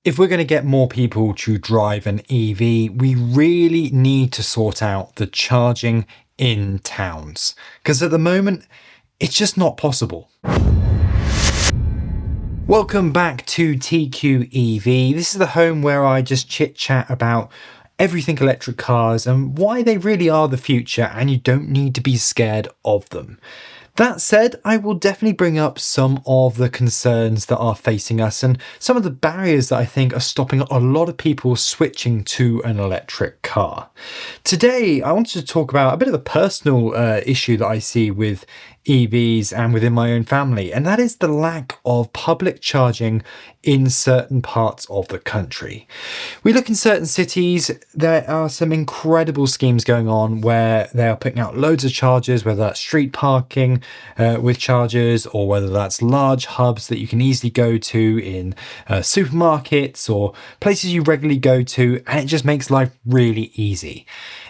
If we're going to get more people to drive an EV, we really need to sort out the charging in towns, because at the moment, it's just not possible. Welcome back to TQEV. This is the home where I just chit chat about everything electric cars and why they really are the future, and you don't need to be scared of them. That said, I will definitely bring up some of the concerns that are facing us and some of the barriers that I think are stopping a lot of people switching to an electric car. Today, I wanted to talk about a bit of a personal issue that I see with EVs and within my own family, and that is the lack of public charging in certain parts of the country. We look in certain cities, there are some incredible schemes going on where they are putting out loads of chargers, whether that's street parking with chargers, or whether that's large hubs that you can easily go to in supermarkets or places you regularly go to, and it just makes life really easy.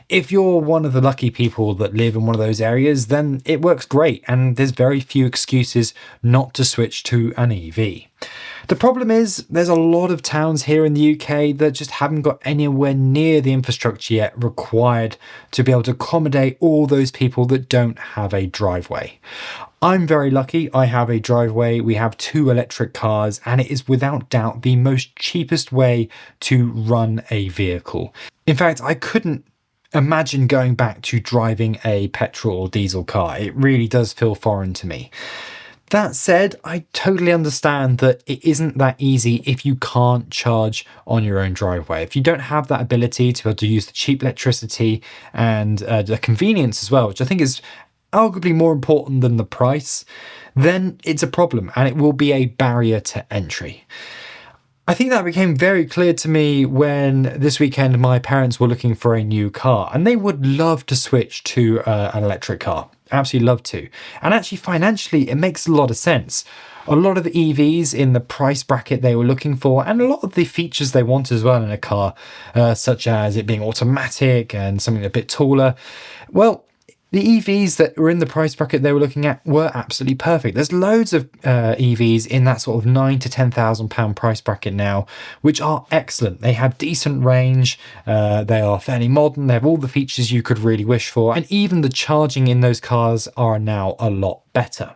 If you're one of the lucky people that live in one of those areas, then it works great, and there's very few excuses not to switch to an EV. The problem is there's a lot of towns here in the UK that just haven't got anywhere near the infrastructure yet required to be able to accommodate all those people that don't have a driveway. I'm very lucky. I have a driveway. We have 2 electric cars, and it is without doubt the most cheapest way to run a vehicle. In fact, I couldn't imagine going back to driving a petrol or diesel car. It really does feel foreign to me. That said, I totally understand that it isn't that easy if you can't charge on your own driveway. If you don't have that ability to be able to use the cheap electricity and the convenience as well, which I think is arguably more important than the price, then it's a problem and it will be a barrier to entry. I think that became very clear to me when this weekend my parents were looking for a new car, and they would love to switch to an electric car. Absolutely love to. And actually financially, it makes a lot of sense. A lot of the EVs in the price bracket they were looking for, and a lot of the features they want as well in a car, such as it being automatic and something a bit taller, well, the EVs that were in the price bracket they were looking at were absolutely perfect. There's loads of EVs in that sort of £9,000 to £10,000 price bracket now, which are excellent. They have decent range, they are fairly modern, they have all the features you could really wish for, and even the charging in those cars are now a lot better.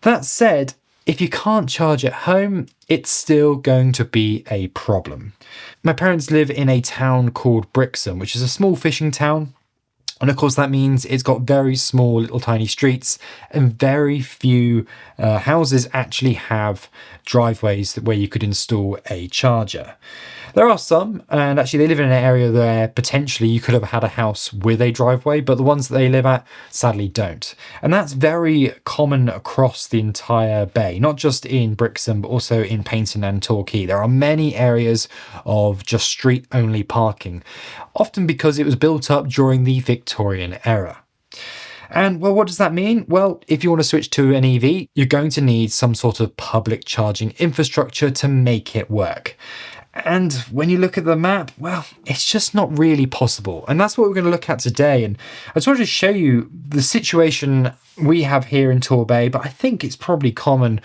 That said, if you can't charge at home, it's still going to be a problem. My parents live in a town called Brixham, which is a small fishing town. And of course, that means it's got very small, little tiny streets, and very few houses actually have driveways where you could install a charger. There are some, and actually they live in an area where potentially you could have had a house with a driveway, but the ones that they live at sadly don't. And that's very common across the entire bay, not just in Brixham, but also in Paignton and Torquay. There are many areas of just street-only parking, often because it was built up during the Victorian era. And well, what does that mean? Well, if you want to switch to an EV, you're going to need some sort of public charging infrastructure to make it work. And when you look at the map, well, it's just not really possible. And that's what we're going to look at today. And I just wanted to show you the situation we have here in Torbay, but I think it's probably common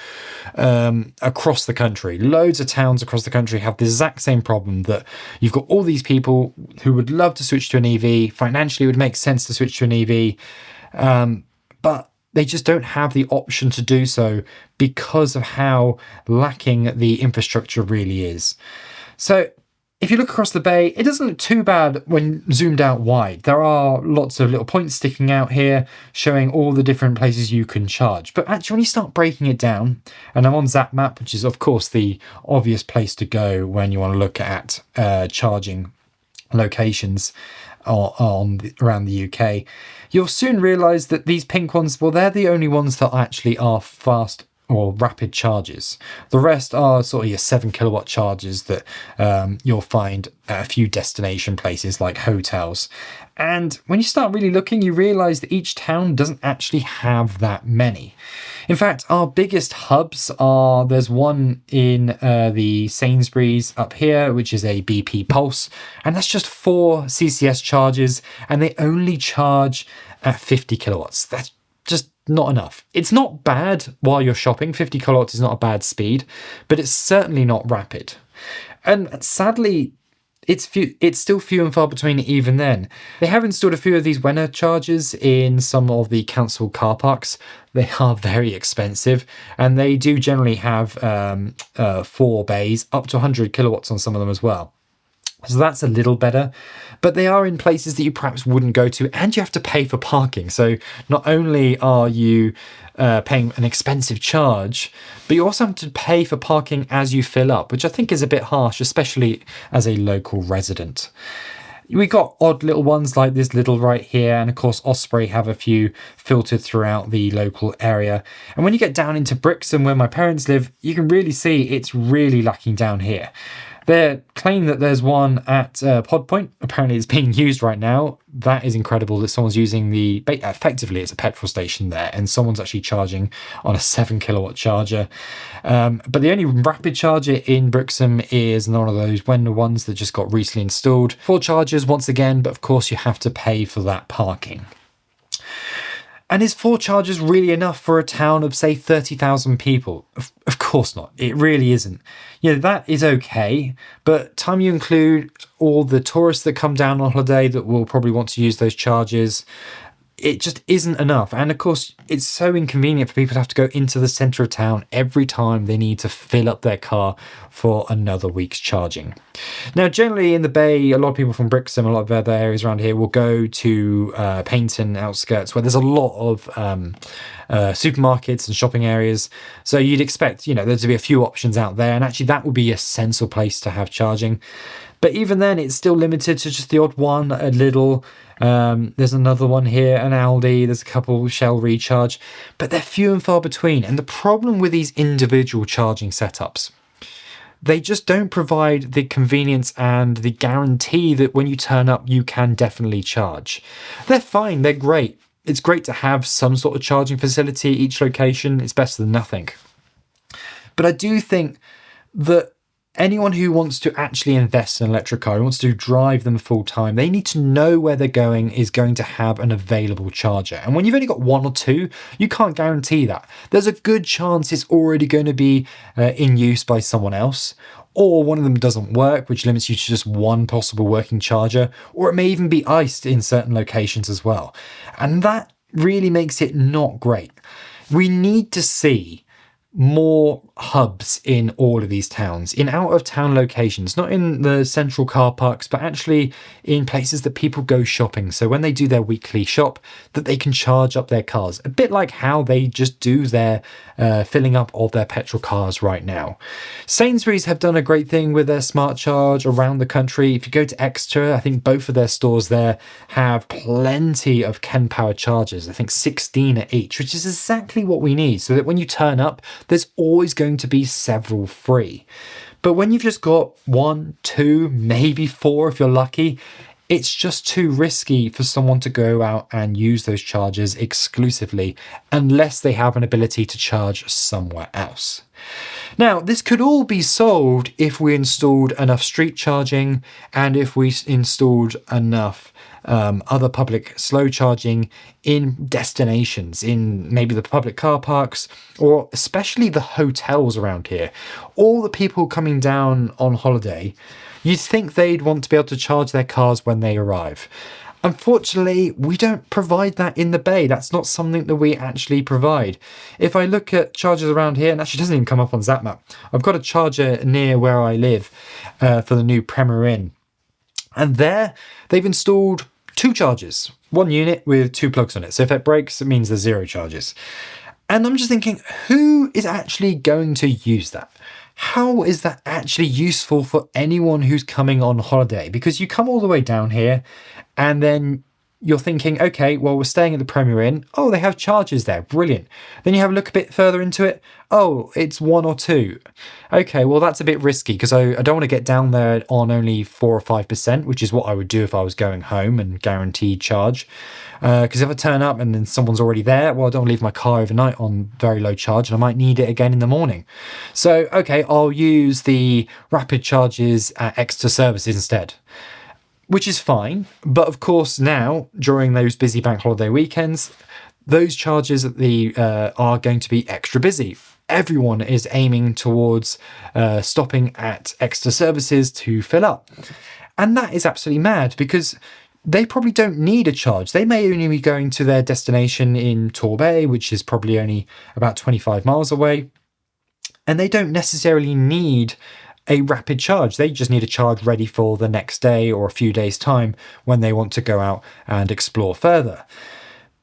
across the country. Loads of towns across the country have the exact same problem, that you've got all these people who would love to switch to an EV. Financially, it would make sense to switch to an EV, but they just don't have the option to do so because of how lacking the infrastructure really is. So if you look across the bay, it doesn't look too bad when zoomed out wide. There are lots of little points sticking out here showing all the different places you can charge. But actually, when you start breaking it down, and I'm on ZapMap, which is of course the obvious place to go when you want to look at charging locations around the UK, you'll soon realise that these pink ones, well, they're the only ones that actually are fast or rapid charges. The rest are sort of your 7 kilowatt charges that you'll find at a few destination places like hotels. And when you start really looking, you realise that each town doesn't actually have that many. In fact, our biggest hubs are, there's one in the Sainsbury's up here, which is a BP Pulse, and that's just 4 CCS charges, and they only charge at 50 kilowatts. That's just not enough. It's not bad while you're shopping. 50 kilowatts is not a bad speed, but it's certainly not rapid. And sadly, it's still few and far between even then. They have installed a few of these Wenner chargers in some of the council car parks. They are very expensive, and they do generally have 4 bays, up to 100 kilowatts on some of them as well. So that's a little better, but they are in places that you perhaps wouldn't go to, and you have to pay for parking. So not only are you paying an expensive charge, but you also have to pay for parking as you fill up, which I think is a bit harsh, especially as a local resident. We got odd little ones like this little right here, and of course Osprey have a few filtered throughout the local area. And when you get down into Brixham, where my parents live, you can really see it's really lacking down here. They claim that there's one at Pod Point. Apparently it's being used right now. That is incredible that someone's using effectively it's a petrol station there, and someone's actually charging on a 7 kilowatt charger. But the only rapid charger in Brixham is one of those Wenner ones that just got recently installed. 4 chargers once again, but of course you have to pay for that parking. And is 4 chargers really enough for a town of, say, 30,000 people? Of course not. It really isn't. That is okay, but time you include all the tourists that come down on holiday that will probably want to use those chargers, it just isn't enough. And of course, it's so inconvenient for people to have to go into the centre of town every time they need to fill up their car for another week's charging. Now, generally in the Bay, a lot of people from Brixham, a lot of other areas around here will go to Paignton outskirts, where there's a lot of supermarkets and shopping areas. So you'd expect, there to be a few options out there. And actually that would be a sensible place to have charging. But even then, it's still limited to just the odd one, a Lidl. There's another one here, an Aldi. There's a couple Shell Recharge, but they're few and far between. And the problem with these individual charging setups, they just don't provide the convenience and the guarantee that when you turn up, you can definitely charge. They're fine. They're great. It's great to have some sort of charging facility at each location. It's better than nothing. But I do think that anyone who wants to actually invest in an electric car, who wants to drive them full time, they need to know where they're going is going to have an available charger. And when you've only got 1 or 2, you can't guarantee that. There's a good chance it's already going to be in use by someone else, or one of them doesn't work, which limits you to just one possible working charger, or it may even be iced in certain locations as well. And that really makes it not great. We need to see more hubs in all of these towns, in out of town locations, not in the central car parks, but actually in places that people go shopping. So when they do their weekly shop, that they can charge up their cars, a bit like how they just do their filling up of their petrol cars right now. Sainsbury's have done a great thing with their smart charge around the country. If you go to Exeter, I think both of their stores there have plenty of Ken Power chargers. I think 16 at each, which is exactly what we need, so that when you turn up, there's always going to be several free. But when you've just got 1, 2, maybe 4 if you're lucky, it's just too risky for someone to go out and use those chargers exclusively unless they have an ability to charge somewhere else. Now, this could all be solved if we installed enough street charging and if we installed enough other public slow charging in destinations, in maybe the public car parks, or especially the hotels around here. All the people coming down on holiday, you'd think they'd want to be able to charge their cars when they arrive. Unfortunately, we don't provide that in the Bay. That's not something that we actually provide. If I look at chargers around here, and actually doesn't even come up on ZapMap, I've got a charger near where I live for the new Premier Inn. And there, they've installed 2 chargers, 1 unit with 2 plugs on it. So if it breaks, it means there's 0 charges. And I'm just thinking, who is actually going to use that? How is that actually useful for anyone who's coming on holiday? Because you come all the way down here and then you're thinking, okay, well, we're staying at the Premier Inn. Oh, they have chargers there. Brilliant. Then you have a look a bit further into it. Oh, it's 1 or 2. Okay, well, that's a bit risky because I don't want to get down there on only 4 or 5%, which is what I would do if I was going home and guaranteed charge. Because if I turn up and then someone's already there, well, I don't leave my car overnight on very low charge and I might need it again in the morning. So, okay, I'll use the rapid charges at Exeter services instead, which is fine. But of course now, during those busy bank holiday weekends, those charges at the are going to be extra busy. everyone is aiming towards stopping at extra services to fill up. And that is absolutely mad, because they probably don't need a charge. They may only be going to their destination in Torbay, which is probably only about 25 miles away. And they don't necessarily need a rapid charge. They just need a charge ready for the next day or a few days' time when they want to go out and explore further.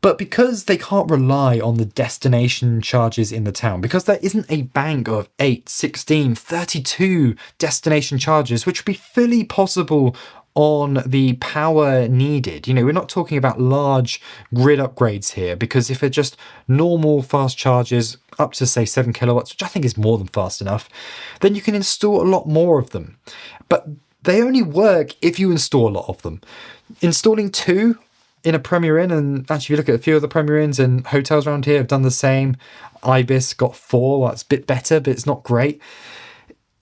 But because they can't rely on the destination charges in the town, because there isn't a bank of 8, 16, 32 destination charges, which would be fully possible on the power needed. You know, we're not talking about large grid upgrades here, because if they're just normal fast chargers up to, say, 7 kilowatts, which I think is more than fast enough, then you can install a lot more of them. But they only work if you install a lot of them. Installing 2 in a Premier Inn, and actually if you look at a few of the Premier Inns and hotels around here have done the same. Ibis got 4, well, it's a bit better, but it's not great.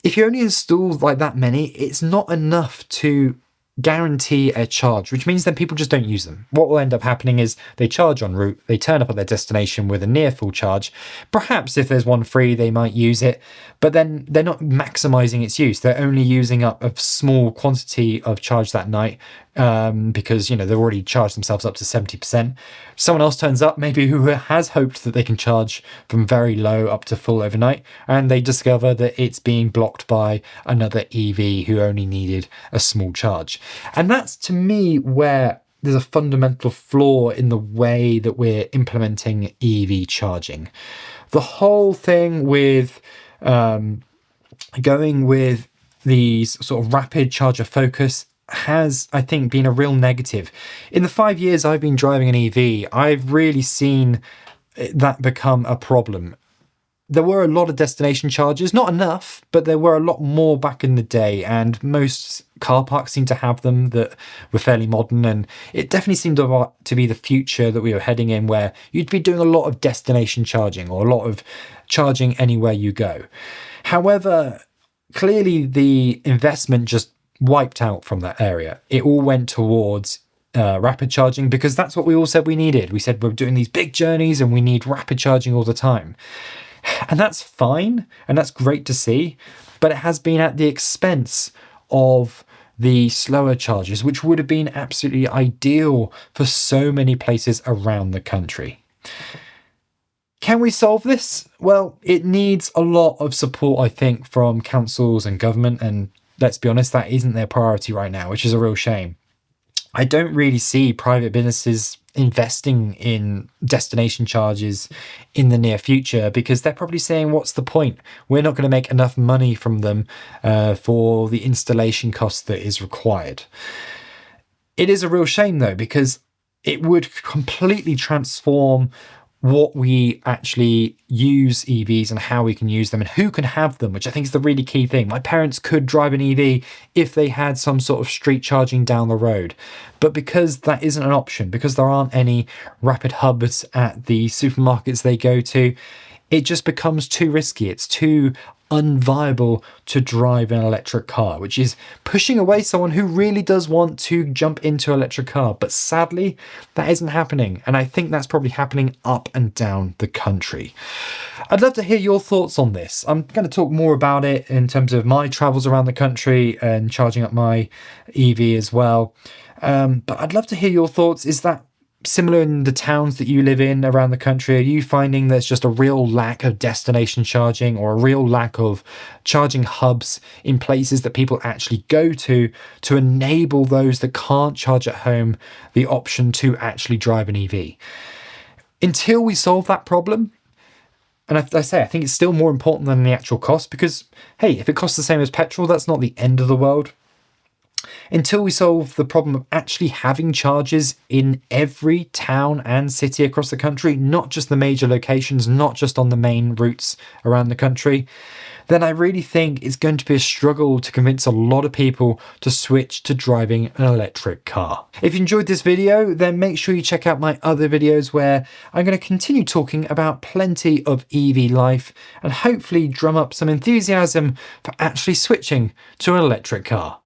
If you only install like that many, it's not enough to guarantee a charge, which means then people just don't use them. What will end up happening is they charge en route, they turn up at their destination with a near full charge. Perhaps if there's one free, they might use it, but then they're not maximizing its use. They're only using up a small quantity of charge that night, because, you know, they've already charged themselves up to 70%. Someone else turns up, maybe who has hoped that they can charge from very low up to full overnight, and they discover that it's being blocked by another EV who only needed a small charge. And that's, to me, where there's a fundamental flaw in the way that we're implementing EV charging. The whole thing with going with these sort of rapid charger focus has, I think, been a real negative. In the 5 years I've been driving an EV, I've really seen that become a problem. There were a lot of destination chargers, not enough, but there were a lot more back in the day, and most car parks seemed to have them that were fairly modern, and it definitely seemed to be the future that we were heading in, where you'd be doing a lot of destination charging or a lot of charging anywhere you go. However, clearly the investment just wiped out from that area. It all went towards rapid charging, because that's what we all said we needed. We said we're doing these big journeys and we need rapid charging all the time. And that's fine, and that's great to see, but it has been at the expense of the slower charges, which would have been absolutely ideal for so many places around the country. Can we solve this? Well, it needs a lot of support, I think, from councils and government, and let's be honest, that isn't their priority right now, which is a real shame. I don't really see private businesses investing in destination charges in the near future, because they're probably saying, what's the point? We're not going to make enough money from them for the installation cost that is required. It is a real shame, though, because it would completely transform what we actually use EVs and how we can use them and who can have them, which I think is the really key thing. My parents could drive an EV if they had some sort of street charging down the road. But because that isn't an option, because there aren't any rapid hubs at the supermarkets they go to, it just becomes too risky. It's too unviable to drive an electric car, which is pushing away someone who really does want to jump into an electric car. But sadly, that isn't happening. And I think that's probably happening up and down the country. I'd love to hear your thoughts on this. I'm going to talk more about it in terms of my travels around the country and charging up my EV as well. But I'd love to hear your thoughts. Is that similar in the towns that you live in around the country? Are you finding there's just a real lack of destination charging, or a real lack of charging hubs in places that people actually go to enable those that can't charge at home the option to actually drive an EV? Until we solve that problem, and I think it's still more important than the actual cost, because, hey, if it costs the same as petrol, that's not the end of the world. Until we solve the problem of actually having chargers in every town and city across the country, not just the major locations, not just on the main routes around the country, then I really think it's going to be a struggle to convince a lot of people to switch to driving an electric car. If you enjoyed this video, then make sure you check out my other videos, where I'm going to continue talking about plenty of EV life and hopefully drum up some enthusiasm for actually switching to an electric car.